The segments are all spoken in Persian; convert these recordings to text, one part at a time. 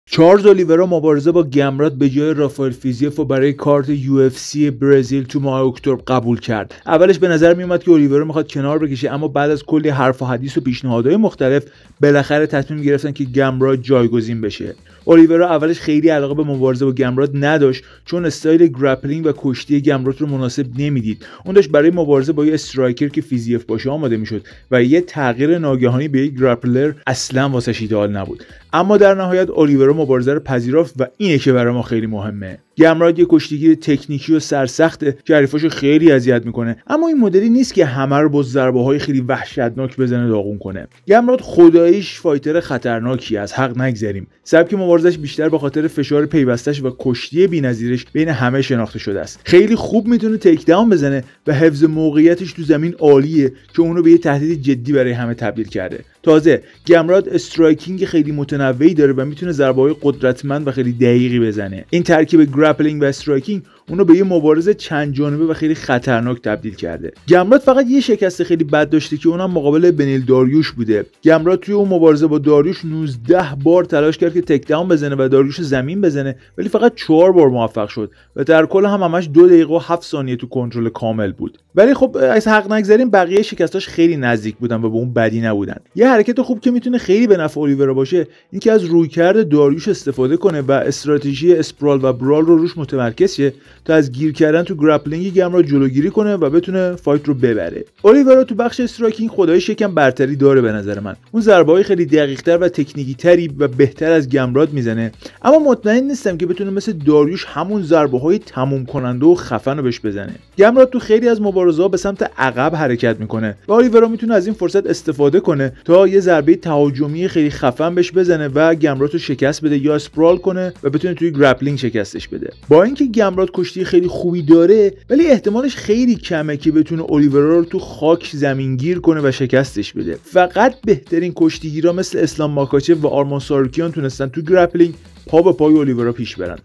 چارلز اولیورا مبارزه با گمرات به جای رافائل فیزیف رو برای کارت UFC برزیل تو ماه اکتبر قبول کرد. اولش به نظر می اومد که اولیورا میخواد کنار بکشه، اما بعد از کلی حرف و حدیث و پیشنهادهای مختلف بالاخره تصمیم گرفتن که گمرات جایگزین بشه. اولیورا اولش خیلی علاقه به مبارزه با گمرات نداشت، چون استایل گرپلینگ و کشتی گمرات رو مناسب نمیدید. اون داشت برای مبارزه با یه استرایکر که فیزیف باشه آماده میشد و یه تغییر ناگهانی به یک گرپلر اصلا واسش ایدئال نبود. اما در نهایت اولیورا مبارزه رو پذیرفت و اینه که برای ما خیلی مهمه. گمرات یه کشتیگیر تکنیکی و سرسخته که حریفاشو خیلی اذیت میکنه، اما این مدلی نیست که همه رو با ضربه‌های خیلی وحشتناک بزنه داغون کنه. گمرات خداییش فایتر خطرناکی از حق نگذریم. سبک مبارزش بیشتر به خاطر فشار پیوستش و کشتی بی‌نظیرش بین همه شناخته شده است. خیلی خوب میتونه تیک داون بزنه و حفظ موقعیتش تو زمین عالیه که اونو به یه تهدید جدی برای همه تبدیل کرده. تازه گمرات استرایکینگ خیلی متنوعی داره و میتونه ضربه‌های قدرتمند و خیلی دقیقی بزنه. این ترکیب گرپلینگ و استرایکینگ اونو به یه مبارزه چند جانبه و خیلی خطرناک تبدیل کرده. گمرات فقط یه شکست خیلی بد داشته که اونم مقابل بنیل داریوش بوده. گمرات توی اون مبارزه با داریوش 19 بار تلاش کرد که تک داون بزنه و داریوش زمین بزنه، ولی فقط 4 بار موفق شد و در کل همش 2 دقیقه و 7 ثانیه تو کنترل کامل بود. ولی خب از حق نگذریم بقیه شکستاش خیلی نزدیک بودن و به اون بدی نبودن. یه حرکت خوب که میتونه خیلی به نفع اولیورا باشه این که از رویکرد داریوش استفاده کنه و استراتژی اسپرال و برال رو روش متمرکز شه تا از گیر کردن تو گرپلینگ گمرات جلوگیری کنه و بتونه فایت رو ببره. اولیورا تو بخش استرایکینگ خداییش یکم برتری داره به نظر من. اون ضربه‌های خیلی دقیق‌تر و تکنیکی تری و بهتر از گمرات میزنه، اما مطمئن نیستم که بتونه مثل داریوش همون ضربه‌های تموم کننده و خفن رو بهش بزنه. گمرات تو خیلی از مبارزه‌ها به سمت عقب حرکت میکنه و اولیورا میتونه از این فرصت استفاده کنه تا یه ضربه تهاجمی خیلی خفن بهش بزنه و گمرات رو شکست بده یا اسپرال کنه و بتونه توی گرپلینگ شکستش بده. با اینکه گمرات کشتی خیلی خوبی داره، ولی احتمالش خیلی کمه که بتونه اولیورا رو تو خاک زمینگیر کنه و شکستش بده. فقط بهترین کشتیگیرا مثل اسلام ماکاچف و آرمان ساروکیان تونستن تو گرپلینگ پا به پای اولیورا پیش برن.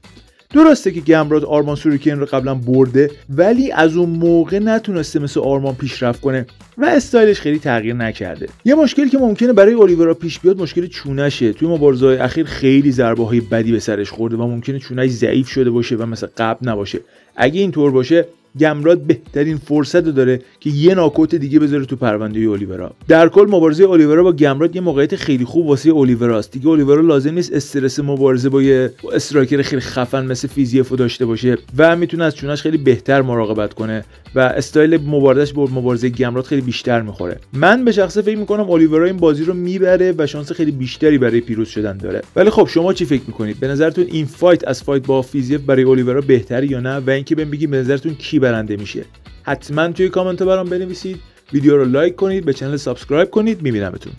درسته که گمرات آرمان ساروکیان رو قبلا برده، ولی از اون موقع نتونسته مثل آرمان پیشرفت کنه و استایلش خیلی تغییر نکرده. یه مشکلی که ممکنه برای اولیورا پیش بیاد مشکل چونشه. توی مبارزه‌های اخیر خیلی ضربه‌های بدی به سرش خورده و ممکنه چونش ضعیف شده باشه و مثل قبل نباشه. اگه اینطور باشه گمرات بهترین فرصت داره که یه ناکوت دیگه بذاره تو پرونده اولیورا. در کل مبارزه اولیورا با گمرات یه موقعیت خیلی خوب واسه اولیوراست. دیگه اولیورا لازم نیست استرس مبارزه با یه استرایکر خیلی خفن مثل فیزیف داشته باشه و میتونه از چونش خیلی بهتر مراقبت کنه و استایل مبارزش با مبارزه گمرات خیلی بیشتر میخوره. من به شخصه فکر میکنم اولیورا این بازی رو میبره و شانس خیلی بیشتری برای پیروز شدن داره. ولی خب شما چی فکر میکنید؟ به نظرتون این فایت از فایت با فیزیف برای اولیورا بهتره یا نه؟ و اینکه بهم بگید به نظرتون کی برنده میشه؟ حتما توی کامنت ها برام بنویسید. ویدیو رو لایک کنید، به کانال سابسکرایب کنید. میبینمتون.